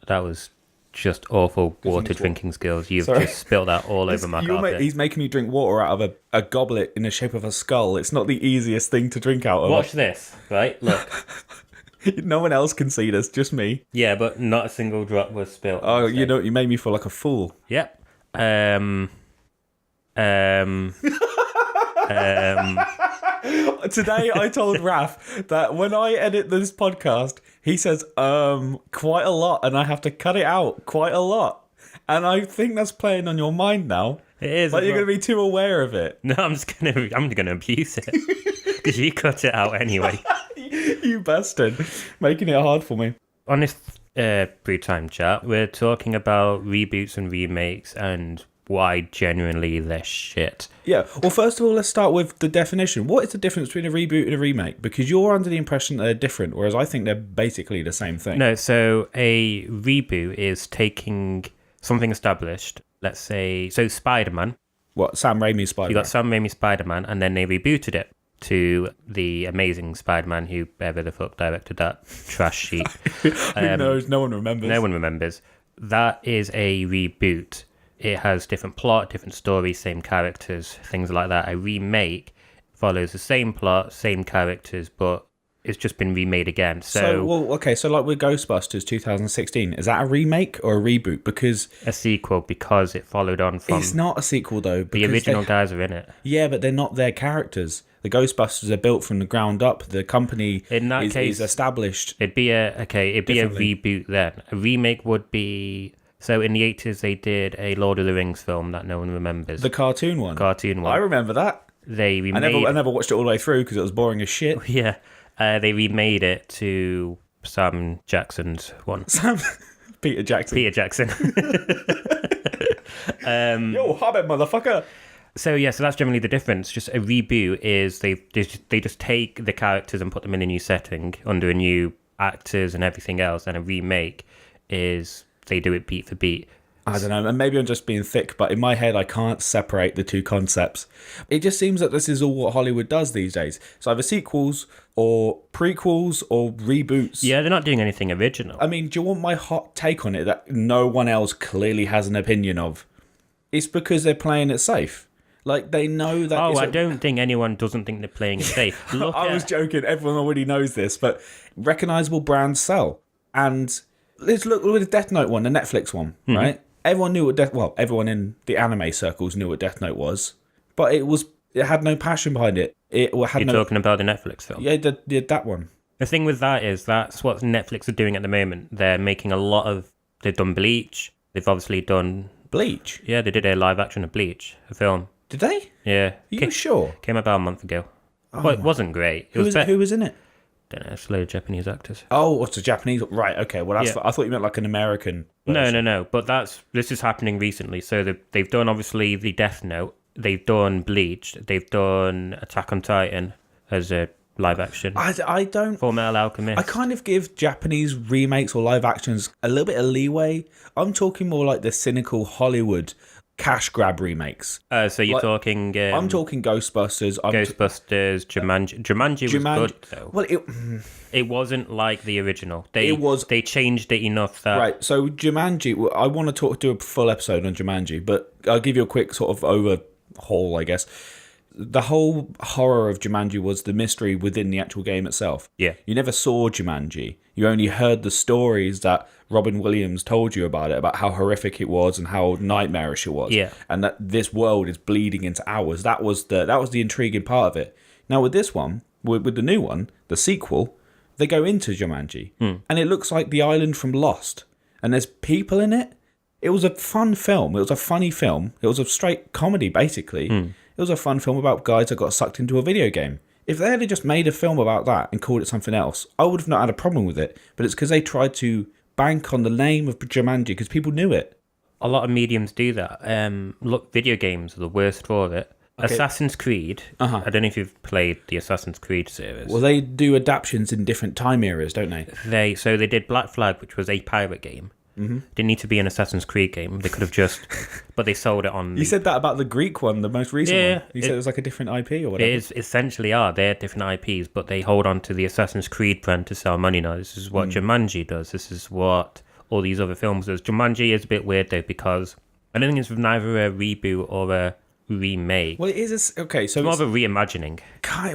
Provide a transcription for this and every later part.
That was just awful water drinking skills. You've just spilled that all over my carpet. He's making me drink water out of a goblet in the shape of a skull. It's not the easiest thing to drink out of. Watch this, right? Look. No one else can see this, just me. Yeah, but not a single drop was spilled. Oh, you know, you made me feel like a fool. Yep. Today I told Raph that when I edit this podcast, he says quite a lot, and I have to cut it out quite a lot. And I think that's playing on your mind now. It is. Like you're going to be too aware of it. No, I'm gonna abuse it because you cut it out anyway. You bastard, making it hard for me. On this Brew Time Chat, we're talking about reboots and remakes and why genuinely they're shit. Yeah, well, first of all, let's start with the definition. What is the difference between a reboot and a remake? Because you're under the impression that they're different, whereas I think they're basically the same thing. No, so a reboot is taking something established, let's say, so Spider-Man. What, Sam Raimi's Spider-Man? You got Sam Raimi's Spider-Man, and then they rebooted it to the Amazing Spider-Man, whoever the fuck directed that trash sheet. Who knows? No one remembers. No one remembers. That is a reboot. It has different plot, different story, same characters, things like that. A remake follows the same plot, same characters, but it's just been remade again. So like with Ghostbusters 2016, is that a remake or a reboot? Because a sequel, because it followed on from... It's not a sequel, though. The original guys are in it. Yeah, but they're not their characters. The Ghostbusters are built from the ground up. The company is established. It'd be a reboot then. A remake would be... So in the 80s, they did a Lord of the Rings film that no one remembers. The cartoon one? I remember that. They remade... I never watched it all the way through because it was boring as shit. Yeah. They remade it to Sam Jackson's one. Peter Jackson. Yo, hobbit, motherfucker. So that's generally the difference. Just a reboot is they just take the characters and put them in a new setting under new actors and everything else, and a remake is they do it beat for beat. I don't know, and maybe I'm just being thick, but in my head I can't separate the two concepts. It just seems that this is all what Hollywood does these days. It's either sequels or prequels or reboots. Yeah, they're not doing anything original. I mean, do you want my hot take on it that no one else clearly has an opinion of? It's because they're playing it safe. Like, they know that... I don't think anyone doesn't think they're playing it safe. I was joking. Everyone already knows this, but recognisable brands sell. And let's look with the Death Note one, the Netflix one, right? Everyone knew what everyone in the anime circles knew what Death Note was, but it had no passion behind it. You're talking about the Netflix film? Yeah, that one. The thing with that is that's what Netflix are doing at the moment. They're making a lot of... They've done Bleach. They've obviously done... Bleach? Yeah, they did a live action of Bleach, a film. Did they? Yeah. Are you sure? Came about a month ago. Well, it wasn't great. Who was in it? Don't know, it's a load of Japanese actors. Oh, it's a Japanese... Right, okay. Well, I thought you meant like an American version. No. But this is happening recently. So they've done, obviously, the Death Note. They've done Bleach. They've done Attack on Titan as a live action. I don't... Full Metal Alchemist. I kind of give Japanese remakes or live actions a little bit of leeway. I'm talking more like the cynical Hollywood cash grab remakes. So you're talking... I'm talking Ghostbusters. Jumanji. Jumanji was good, though. Well, it wasn't like the original. They changed it enough that... Right, so Jumanji... I want to do a full episode on Jumanji, but I'll give you a quick sort of overhaul, I guess. The whole horror of Jumanji was the mystery within the actual game itself. Yeah. You never saw Jumanji. You only heard the stories that Robin Williams told you about it, about how horrific it was and how nightmarish it was. Yeah. And that this world is bleeding into ours. That was the intriguing part of it. Now with this one, with the new one, the sequel, they go into Jumanji. And it looks like the island from Lost. And there's people in it. It was a fun film. It was a funny film. It was a straight comedy, basically. It was a fun film about guys that got sucked into a video game. If they had just made a film about that and called it something else, I would have not had a problem with it. But it's because they tried to bank on the name of Jumanji because people knew it. A lot of mediums do that. Look, video games are the worst for it. Okay. Assassin's Creed. I don't know if you've played the Assassin's Creed series. Well, they do adaptations in different time eras, don't they? They did Black Flag, which was a pirate game. Didn't need to be an Assassin's Creed game. They could have just... but they sold it on... You said that about the Greek one, the most recent one. You said it was like a different IP or whatever. It is essentially They're different IPs, but they hold on to the Assassin's Creed brand to sell money now. This is what Jumanji does. This is what all these other films does. Jumanji is a bit weird though, because I don't think it's neither a reboot or a remake. Well, it is okay. So It's more of a reimagining.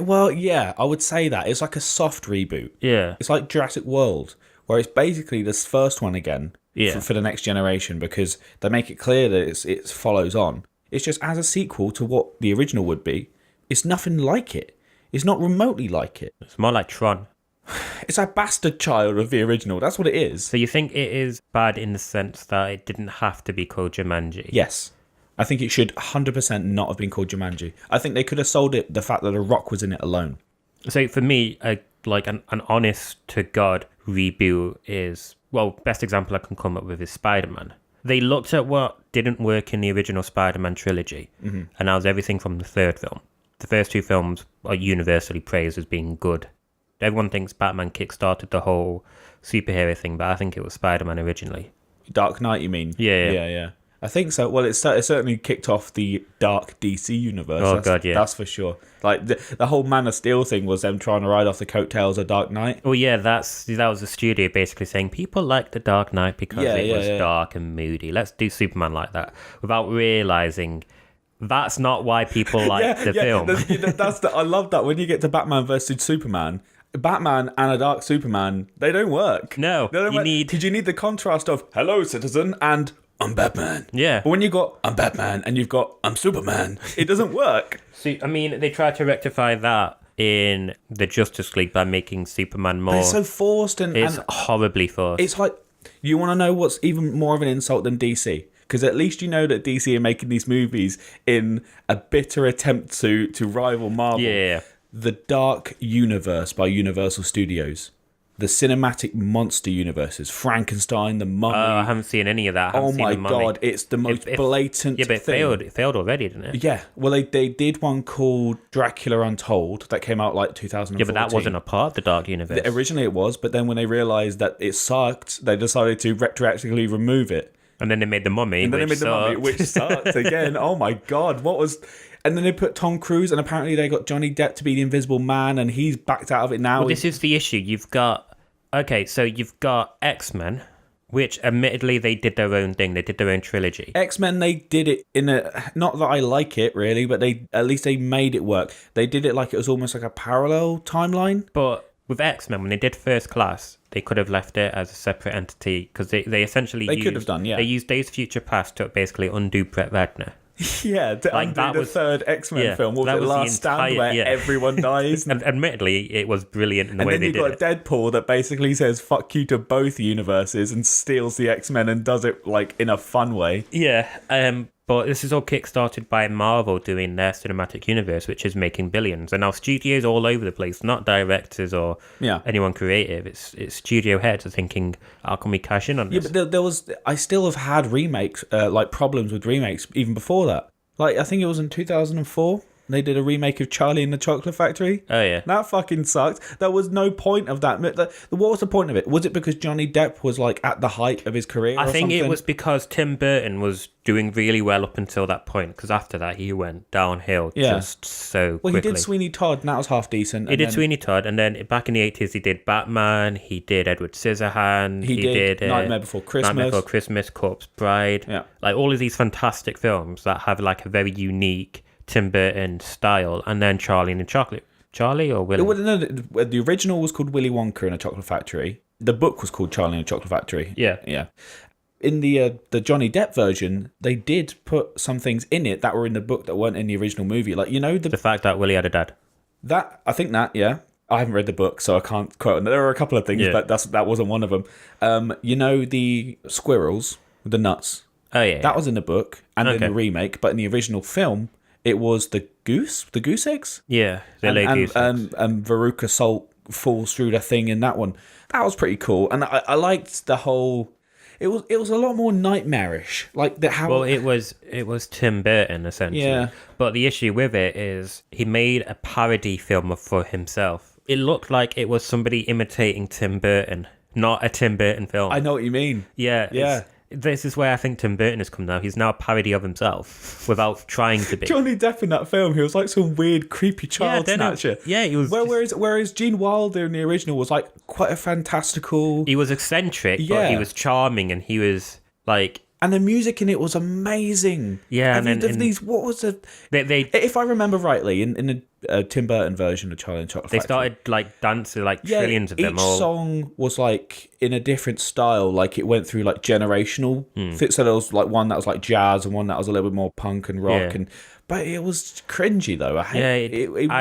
well, yeah, I would say that it's like a soft reboot. Yeah. It's like Jurassic World, where it's basically this first one again Yeah. for the next generation, because they make it clear that it follows on. It's just as a sequel to what the original would be. It's nothing like it. It's not remotely like it. It's more like Tron. It's a bastard child of the original. That's what it is. So you think it is bad in the sense that it didn't have to be called Jumanji? Yes. I think it should 100% not have been called Jumanji. I think they could have sold it the fact that a rock was in it alone. So for me, an honest to God reboot is, well, best example I can come up with is Spider-Man. They looked at what didn't work in the original Spider-Man trilogy, and that was everything from the third film. The first two films are universally praised as being good. Everyone thinks Batman kickstarted the whole superhero thing, but I think it was Spider-Man originally. Dark Knight, you mean? Yeah. I think so. Well, it certainly kicked off the dark DC universe. Oh, God, yeah. That's for sure. Like, the whole Man of Steel thing was them trying to ride off the coattails of Dark Knight. Oh, yeah, that was the studio basically saying people like the Dark Knight because it was dark and moody. Let's do Superman like that, without realising that's not why people like the film. I love that when you get to Batman versus Superman. Batman and a dark Superman, they don't work. No, they don't work. Because you need the contrast of "Hello, citizen" and "I'm Batman." Yeah. But when you got "I'm Batman" and you've got "I'm Superman," it doesn't work. So, I mean, they tried to rectify that in the Justice League by making Superman more. But it's so forced and horribly forced. It's like, you want to know what's even more of an insult than DC? Because at least you know that DC are making these movies in a bitter attempt to rival Marvel. Yeah. The Dark Universe by Universal Studios. The cinematic monster universes. Frankenstein, The Mummy. I haven't seen any of that. Oh my God, it's the most blatant Yeah, but thing. It failed already, didn't it? Yeah, well, they did one called Dracula Untold that came out like 2014. Yeah, but that wasn't a part of the Dark Universe. Originally it was, but then when they realised that it sucked, they decided to retroactively remove it. And then they made The Mummy, which sucked again. Oh my God, what was... And then they put Tom Cruise, and apparently they got Johnny Depp to be the Invisible Man, and he's backed out of it now. Well, this is the issue. You've got X-Men, which admittedly they did their own thing. They did their own trilogy. X-Men, they did it in a... Not that I like it, really, but at least they made it work. They did it like it was almost like a parallel timeline. But with X-Men, when they did First Class, they could have left it as a separate entity, because they essentially could have done, yeah. They used Days of Future Past to basically undo Brett Ratner. Yeah, to undo the third X-Men film. What was it, Last Stand, where everyone dies? And admittedly, it was brilliant in the way they did it. And then you've got Deadpool that basically says fuck you to both universes and steals the X-Men and does it like in a fun way. Yeah, but this is all kickstarted by Marvel doing their cinematic universe, which is making billions. And now studios all over the place, not directors or anyone creative. It's studio heads are thinking, how can we cash in on this? Yeah, but I still have had remakes, like problems with remakes even before that. Like, I think it was in 2004. They did a remake of Charlie and the Chocolate Factory. Oh, yeah. That fucking sucked. There was no point of that. What was the point of it? Was it because Johnny Depp was, like, at the height of his career I think something? it was because Tim Burton was doing really well up until that point, because after that he went downhill just so quickly. Well, he did Sweeney Todd, and that was half decent. He did Sweeney Todd, and then back in the 80s he did Batman, he did Edward Scissorhands, he did Nightmare Before Christmas, Corpse Bride. Yeah. Like all of these fantastic films that have like a very unique Tim Burton style, and then Charlie and the Chocolate... Charlie or Willy? No, the original was called Willy Wonka and a Chocolate Factory. The book was called Charlie and the Chocolate Factory. Yeah. In the Johnny Depp version, they did put some things in it that were in the book that weren't in the original movie. Like, you know... The fact that Willy had a dad. I think that, yeah. I haven't read the book, so I can't quote on. There were a couple of things, but that wasn't one of them. You know the squirrels with the nuts? Oh, yeah. That was in the book and in the remake, but in the original film... It was the goose eggs? Yeah, they lay goose eggs. And Veruca Salt falls through the thing in that one. That was pretty cool. And I liked the whole... It was a lot more nightmarish. Like how... Well, it was Tim Burton, essentially. Yeah. But the issue with it is he made a parody film for himself. It looked like it was somebody imitating Tim Burton, not a Tim Burton film. I know what you mean. Yeah. this is where I think Tim Burton has come now. He's now a parody of himself without trying to be. Johnny Depp in that film, he was like some weird, creepy child snatcher. Yeah, he was. Whereas Gene Wilder in the original was like quite a fantastical. He was eccentric, but he was charming, and he was like. And the music in it was amazing. Yeah, and then these, what was the? If I remember rightly, in the Tim Burton version of Charlie and Chocolate Factory, they started like dancing, like trillions of them. Each song was like in a different style, like it went through like generational. So there was like one that was like jazz and one that was a little bit more punk and rock, but it was cringy though. I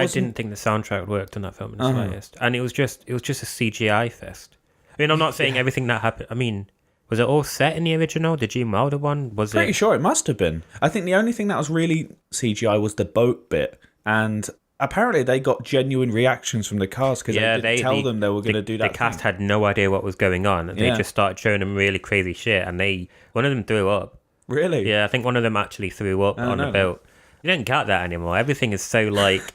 didn't think the soundtrack worked on that film in the slightest, and it was just a CGI fest. I mean, I'm not saying everything that happened. I mean. Was it all set in the original? The Gene Wilder one? Pretty sure it must have been. I think the only thing that was really CGI was the boat bit. And apparently they got genuine reactions from the cast because they didn't tell them they were going to do that. The cast had no idea what was going on. They just started showing them really crazy shit. And one of them threw up. Really? Yeah, I think one of them actually threw up on the boat. You don't get that anymore. Everything is so like,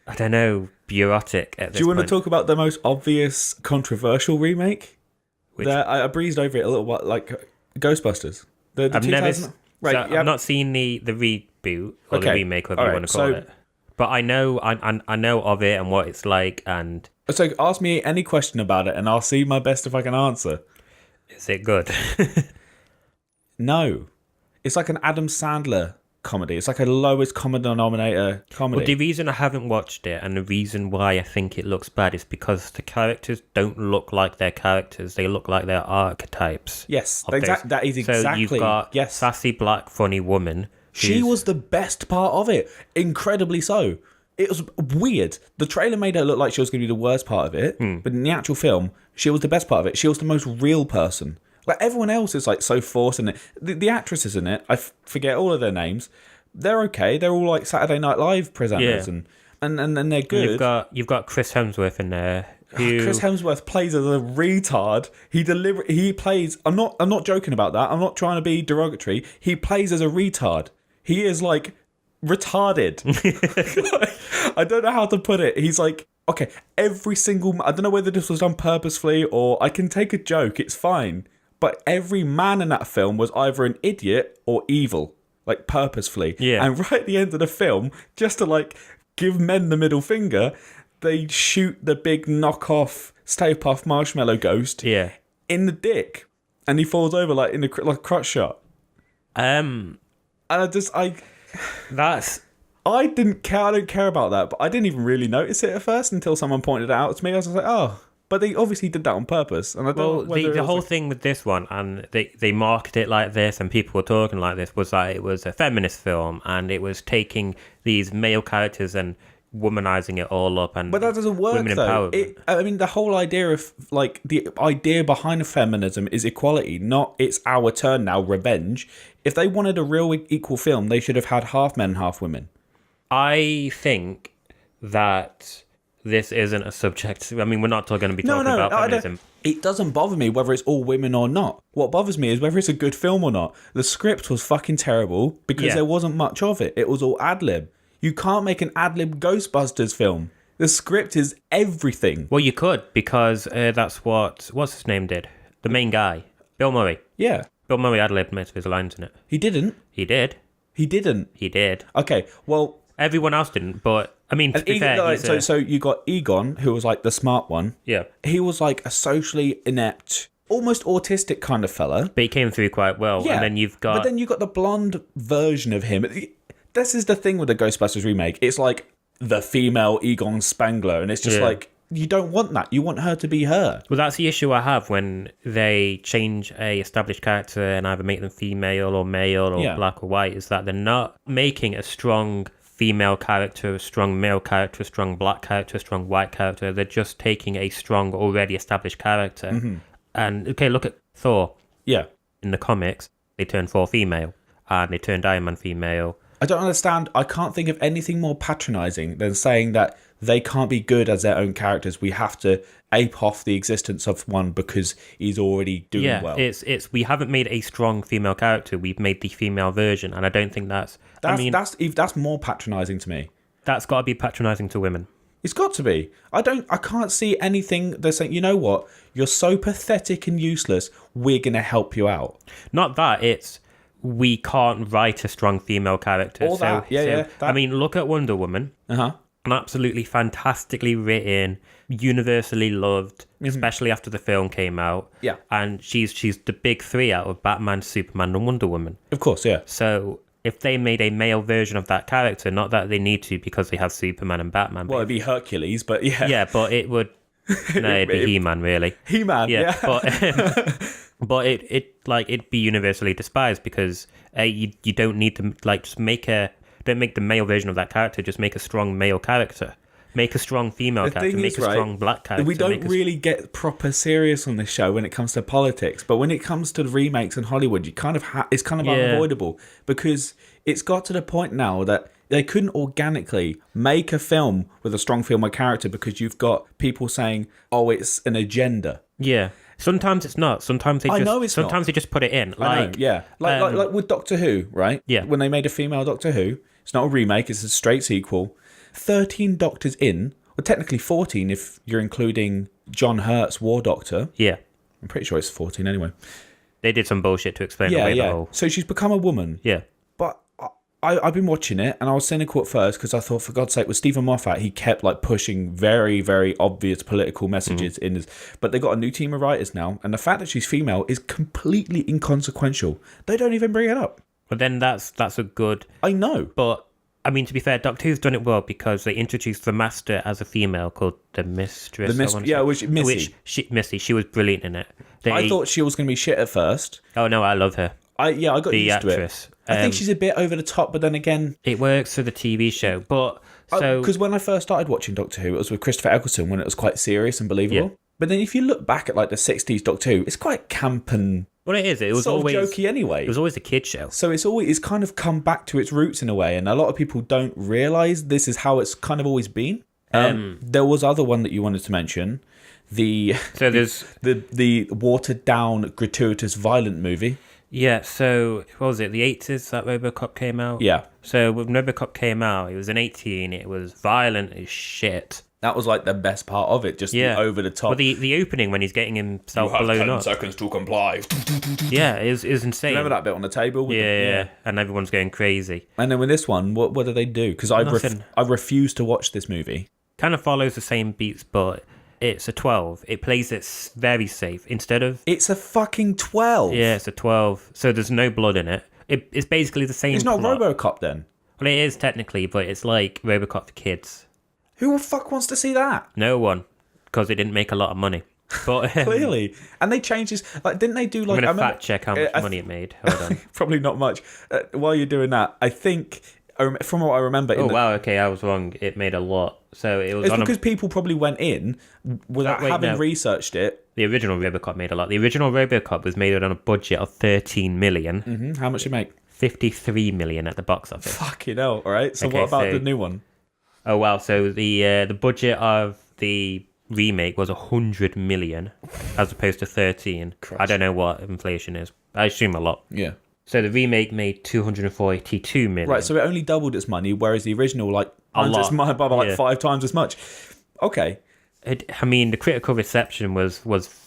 I don't know, bureaucratic at this point. Do you want to talk about the most obvious controversial remake? I breezed over it a little bit, like Ghostbusters. I've not seen the reboot or the remake, whatever you want to call it. But I know of it and what it's like. And so ask me any question about it, and I'll see my best if I can answer. Is it good? No, it's like an Adam Sandler comedy. It's like a lowest common denominator comedy. Well, the reason I haven't watched it and the reason why I think it looks bad is because the characters don't look like their characters. They look like their archetypes. Yes, that is exactly. So you've got sassy black funny woman. She was the best part of it. Incredibly so. It was weird. The trailer made her look like she was going to be the worst part of it, but in the actual film, she was the best part of it. She was the most real person. Like everyone else is like so forced in it. The actresses in it, I forget all of their names. They're okay. They're all like Saturday Night Live presenters, and they're good. You've got Chris Hemsworth in there. Chris Hemsworth plays as a retard. He plays. I'm not joking about that. I'm not trying to be derogatory. He plays as a retard. He is like retarded. I don't know how to put it. He's like, okay, every single. I don't know whether this was done purposefully or I can take a joke. It's fine. But every man in that film was either an idiot or evil, like purposefully. Yeah. And right at the end of the film, just to like give men the middle finger, they shoot the big knockoff Stay Puft Marshmallow Ghost in the dick, and he falls over like in the crotch shot. And I don't care about that, but I didn't even really notice it at first until someone pointed it out to me. I was like, oh. But they obviously did that on purpose. And I don't know the whole thing with this one, and they marketed it like this, and people were talking like this, was that it was a feminist film, and it was taking these male characters and womanizing it all up. But that doesn't work, though. I mean, the whole idea of, like, the idea behind feminism is equality, not it's our turn now, revenge. If they wanted a real equal film, they should have had half men, half women. I think that... this isn't a subject. I mean, we're not going to be talking about feminism. It doesn't bother me whether it's all women or not. What bothers me is whether it's a good film or not. The script was fucking terrible because there wasn't much of it. It was all ad-lib. You can't make an ad-lib Ghostbusters film. The script is everything. Well, you could, because that's what's his name did. The main guy. Bill Murray. Yeah. Bill Murray ad-libbed most of his lines in it. He didn't. He did. He didn't. He did. Okay, well... everyone else didn't, but... I mean, to be fair, so you got Egon, who was like the smart one. Yeah. He was like a socially inept, almost autistic kind of fella. But he came through quite well. Yeah. And then you've got... but then you've got the blonde version of him. This is the thing with the Ghostbusters remake. It's like the female Egon Spangler. And it's just like, you don't want that. You want her to be her. Well, that's the issue I have when they change a established character and either make them female or male or black or white, is that they're not making a strong... female character, a strong male character, a strong black character, a strong white character. They're just taking a strong, already established character. Mm-hmm. And, okay, look at Thor. Yeah. In the comics, they turned Thor female, and they turned Iron Man female. I don't understand. I can't think of anything more patronising than saying that they can't be good as their own characters. We have to ape off the existence of one because he's already doing well. Yeah, we haven't made a strong female character. We've made the female version, and I don't think that's more patronising to me. That's got to be patronising to women. It's got to be. I can't see anything they're saying, you know what? You're so pathetic and useless, we're going to help you out. Not that, it's we can't write a strong female character. Or that, yeah. That. I mean, look at Wonder Woman. Uh-huh. An absolutely fantastically written, universally loved, especially after the film came out. Yeah. And she's the big three out of Batman, Superman, and Wonder Woman. Of course, yeah. So if they made a male version of that character, not that they need to because they have Superman and Batman. Well, it'd be Hercules, but yeah. Yeah, but it would... No, it'd be He-Man, really. He-Man, yeah. But it'd be universally despised because you don't need to just don't make the male version of that character. Just make a strong male character. Make a strong female character. Make a strong black character. We don't really get proper serious on this show when it comes to politics, but when it comes to the remakes in Hollywood, you kind of it's kind of unavoidable because it's got to the point now that they couldn't organically make a film with a strong female character because you've got people saying, "Oh, it's an agenda." Yeah. Sometimes it's not. Sometimes they just put it in. Like with Doctor Who, right? Yeah. When they made a female Doctor Who, it's not a remake; it's a straight sequel. 13 Doctors in, or technically 14 if you're including John Hurt's War Doctor. Yeah. I'm pretty sure it's 14 anyway. They did some bullshit to explain away the whole... So she's become a woman. Yeah. But I've been watching it, and I was cynical at first because I thought, for God's sake, with Stephen Moffat, he kept pushing very, very obvious political messages in his... But they got a new team of writers now, and the fact that she's female is completely inconsequential. They don't even bring it up. But then that's a good... I know. But... I mean, to be fair, Doctor Who's done it well because they introduced the Master as a female called the Mistress. Missy. Missy. She was brilliant in it. I thought she was going to be shit at first. Oh no, I love her. I got used to it. I think she's a bit over the top, but then again, it works for the TV show. But because when I first started watching Doctor Who, it was with Christopher Eccleston when it was quite serious and believable. Yeah. But then if you look back at the 60s Doctor Who, it's quite camp and... Well, it is. It was always jokey anyway. It was always a kid show. So it's kind of come back to its roots in a way, and a lot of people don't realise this is how it's kind of always been. There was other one that you wanted to mention, the watered down, gratuitous, violent movie. Yeah. So what was it? The 80s that RoboCop came out. Yeah. So when RoboCop came out, it was an 18. It was violent as shit. That was the best part of it, just the over the top. Well, the opening when he's getting himself blown up. You have 10 seconds to comply. Yeah, it was insane. Remember that bit on the table? Yeah, and everyone's going crazy. And then with this one, what do they do? Because I refuse to watch this movie. Kind of follows the same beats, but it's a 12. It plays it very safe. Instead of... It's a fucking 12. Yeah, it's a 12. So there's no blood in it. It's basically the same It's not plot. RoboCop then? Well, it is technically, but it's like RoboCop for kids. Who the fuck wants to see that? No one, because it didn't make a lot of money. But clearly, and they changed this. Didn't they do I'm gonna fact check how much money it made. Hold on. Probably not much. While you're doing that, I think from what I remember. Wow. Okay, I was wrong. It made a lot. So it was. It's because people probably went in without having researched it. The original RoboCop made a lot. The original RoboCop was made on a budget of 13 million. Mm-hmm. How much did it make? 53 million at the box office. Fucking hell! All right. So what about the new one? Oh wow! So the budget of the remake was 100 million as opposed to 13. Christ. I don't know what inflation is. I assume a lot. Yeah. So the remake made 242 million. Right. So it only doubled its money, whereas the original its money by 5 times as much. Okay. I mean, the critical reception was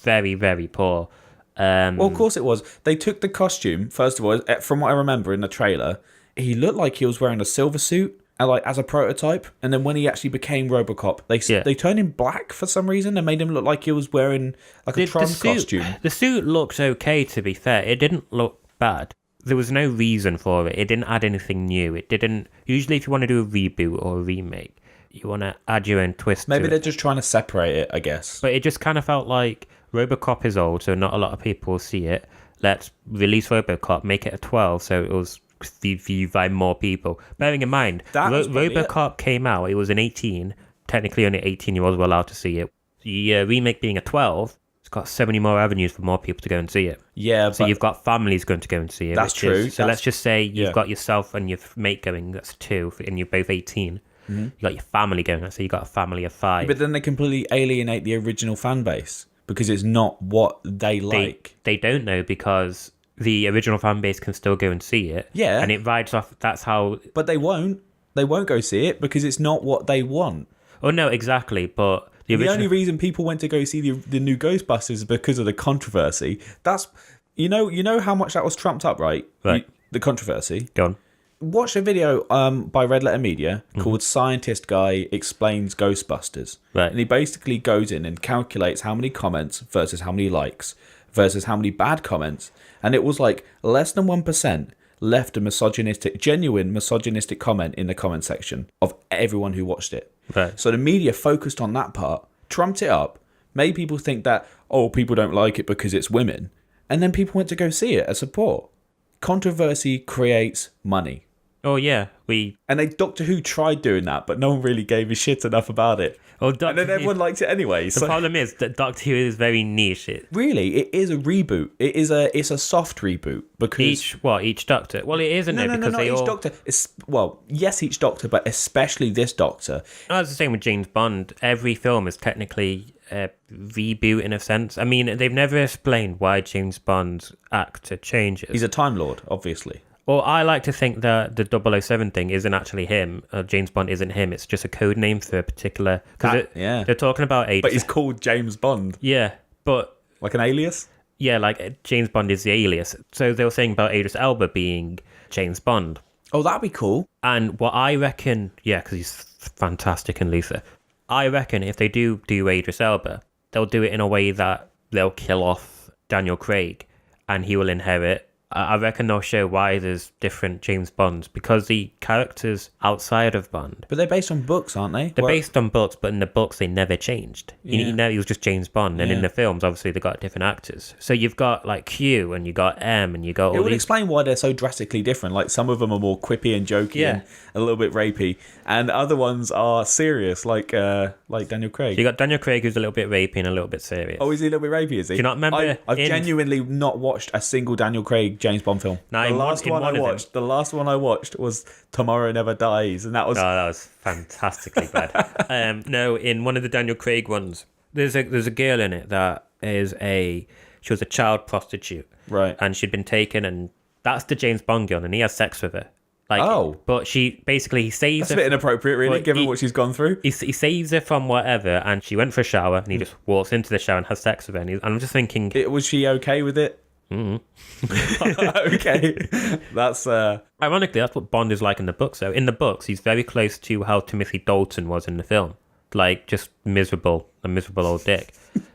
very, very poor. Well, of course it was. They took the costume first of all. From what I remember in the trailer, he looked like he was wearing a silver suit. As a prototype, and then when he actually became RoboCop, they turned him black for some reason and made him look like he was wearing a Tron costume. The suit looked okay, to be fair. It didn't look bad. There was no reason for it. It didn't add anything new. It didn't. Usually, if you want to do a reboot or a remake, you want to add your own twist. Maybe they're just trying to separate it, I guess. But it just kind of felt like RoboCop is old, so not a lot of people see it. Let's release RoboCop, make it a 12, so it was viewed by more people. Bearing in mind, RoboCop came out, it was an 18. Technically, only 18-year-olds were allowed to see it. The remake being a 12, it's got so many more avenues for more people to go and see it. Yeah, so you've got families going to go and see it. That's true. Let's just say you've got yourself and your mate going, that's 2, and you're both 18. Mm-hmm. You got your family going, so you got a family of 5. But then they completely alienate the original fan base because it's not what they like. They don't know because the original fan base can still go and see it. Yeah. And it rides off, that's how... But they won't. They won't go see it because it's not what they want. Oh no, exactly. But The only reason people went to go see the new Ghostbusters is because of the controversy. That's you know how much that was trumped up, right? Right. The controversy. Go on. Watch a video by Red Letter Media called Scientist Guy Explains Ghostbusters. Right. And he basically goes in and calculates how many comments versus how many likes versus how many bad comments. And it was like less than 1% left a genuine misogynistic comment in the comment section of everyone who watched it. Right. So the media focused on that part, trumped it up, made people think that, oh, people don't like it because it's women. And then people went to go see it as support. Controversy creates money. Oh yeah, And Doctor Who tried doing that, but no one really gave a shit enough about it. Oh, and then everyone liked it anyway. The problem is that Doctor Who is very niche. Really, it is a reboot. It's a soft reboot because each Doctor. Well, it isn't no, because they each all. Doctor is yes, each Doctor, but especially this Doctor. No, it's the same with James Bond. Every film is technically a reboot in a sense. I mean, they've never explained why James Bond's actor changes. He's a Time Lord, obviously. Well, I like to think that the 007 thing isn't actually him. James Bond isn't him. It's just a code name for a particular... They're talking about age. But he's called James Bond. Yeah, but... Like an alias? Yeah, like James Bond is the alias. So they were saying about Idris Elba being James Bond. Oh, that'd be cool. And what I reckon... Yeah, because he's fantastic in Luther. I reckon if they do Idris Elba, they'll do it in a way that they'll kill off Daniel Craig and he will inherit... I reckon they'll show why there's different James Bonds because the characters outside of Bond. But they're based on books, aren't they? They're based on books, but in the books they never changed. Yeah. He was just James Bond, and in the films, obviously they got different actors. So you've got like Q, and you got M, and you got. It would explain why they're so drastically different. Like some of them are more quippy and jokey and a little bit rapey, and other ones are serious, like Daniel Craig. So you got Daniel Craig, who's a little bit rapey and a little bit serious. Oh, is he a little bit rapey? Is he? Do you not remember? I've genuinely not watched a single Daniel Craig James Bond film. No, the last one I watched was Tomorrow Never Dies, and that was fantastically bad. No, in one of the Daniel Craig ones, there's a girl in it that she was a child prostitute, right? And she'd been taken, and that's the James Bond girl, and he has sex with her. But he saves her. That's a bit inappropriate, really, given what she's gone through. He saves her from whatever, and she went for a shower, and he just walks into the shower and has sex with her. And I'm just thinking, was she okay with it? Okay, that's ironically that's what Bond is like in the books. So in the books, he's very close to how Timothy Dalton was in the film, like just a miserable old dick.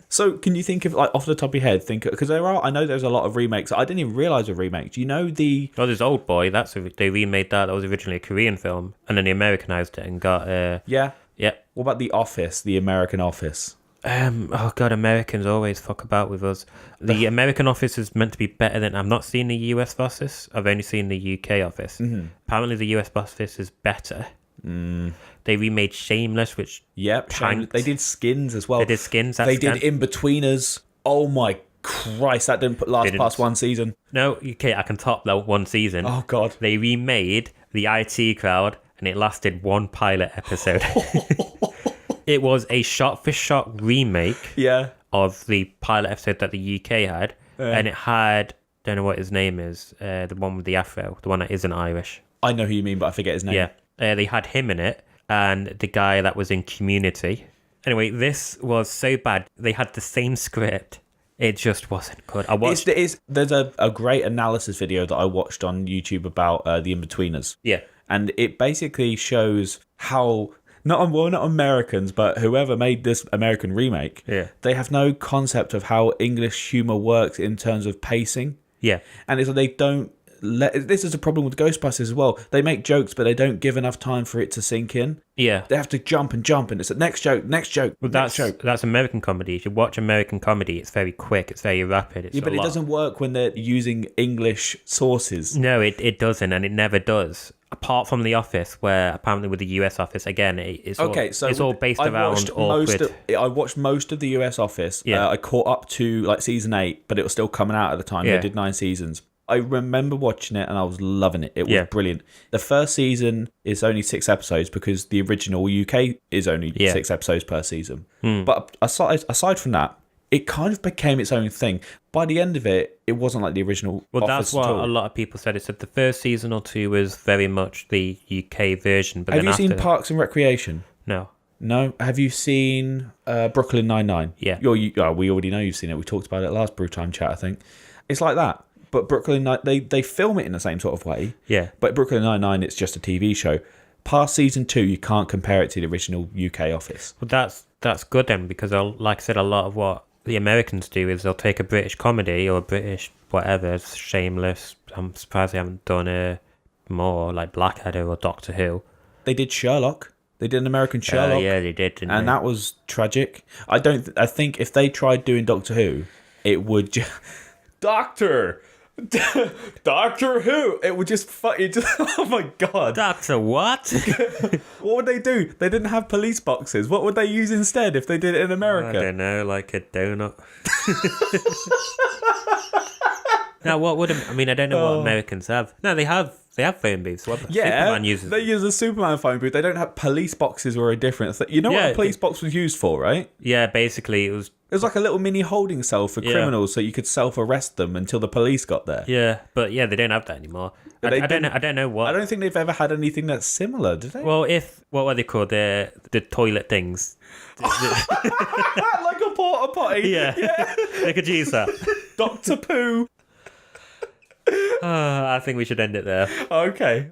So can you think of, like, off the top of your head, because I know there's a lot of remakes. I didn't even realize were remakes. Do you know there's Old Boy. They remade that. That was originally a Korean film, and then they Americanized it and got yeah. What about The Office, the American Office? Oh god, Americans always fuck about with us. The American Office is meant to be better than... I've not seen the US Office. I've only seen the UK Office. Mm-hmm. Apparently the US Office is better. They remade Shameless, which Shameless. They did Skins as well. They did Skins. They did In-Betweeners. Oh my Christ, that didn't last past one season. No, okay, I can top that one season. Oh god. They remade The IT Crowd, and it lasted one pilot episode. It was a shot-for-shot remake of the pilot episode that the UK had, and it had, don't know what his name is, the one with the afro, the one that isn't Irish. I know who you mean, but I forget his name. Yeah, they had him in it, and the guy that was in Community. Anyway, this was so bad. They had the same script. It just wasn't good. There's a great analysis video that I watched on YouTube about the In-Betweeners. Yeah. And it basically shows how... Not Americans, but whoever made this American remake, they have no concept of how English humour works in terms of pacing. Yeah. And it's like they don't this is a problem with Ghostbusters as well. They make jokes, but they don't give enough time for it to sink in. Yeah. They have to jump, and it's the next joke. Well, that's American comedy. If you watch American comedy, it's very quick, it's very rapid. But it doesn't work when they're using English sources. No, it doesn't, and it never does. Apart from The Office, where apparently with the US Office, again, it's all based around awkward. I watched most of the US Office. Yeah. I caught up to like season 8, but it was still coming out at the time. Yeah. They did 9 seasons. I remember watching it and I was loving it. It was brilliant. The first season is only 6 episodes because the original UK is only 6 episodes per season. But aside from that, it kind of became its own thing. By the end of it, it wasn't like the original Well, Office that's what at all. a lot of people said. It said the first season or two was very much the UK version. But Have then you seen Parks and Recreation? No. No. Have you seen Brooklyn Nine-Nine? Yeah. We already know you've seen it. We talked about it last Brew Time Chat, I think. It's like that. But Brooklyn Nine, they film it in the same sort of way. Yeah. But Brooklyn Nine-Nine, it's just a TV show. Past season 2, you can't compare it to the original UK Office. Well, that's good then, because like I said, a lot of what the Americans do is they'll take a British comedy or a British whatever, it's Shameless. I'm surprised they haven't done more like Blackadder or Doctor Who. They did Sherlock. They did an American Sherlock. Yeah, they did, didn't they? And that was tragic. I think if they tried doing Doctor Who, it would just... Doctor Who. It would just oh my god. Doctor what? What would they do? They didn't have police boxes. What would they use instead if they did it in America? I don't know, like a donut. Now, what would I don't know what Americans have. No, they have phone booths. Superman uses. They use a Superman phone booth. They don't have police boxes or a different. You know what a police box was used for, right? Yeah, basically it was. It was like a little mini holding cell for criminals, so you could self-arrest them until the police got there. Yeah, but they don't have that anymore. I don't know what. I don't think they've ever had anything that's similar, did they? Well, what were they called? The toilet things. Like a porta potty. Yeah. They could use that. Dr. Pooh. I think we should end it there. Okay.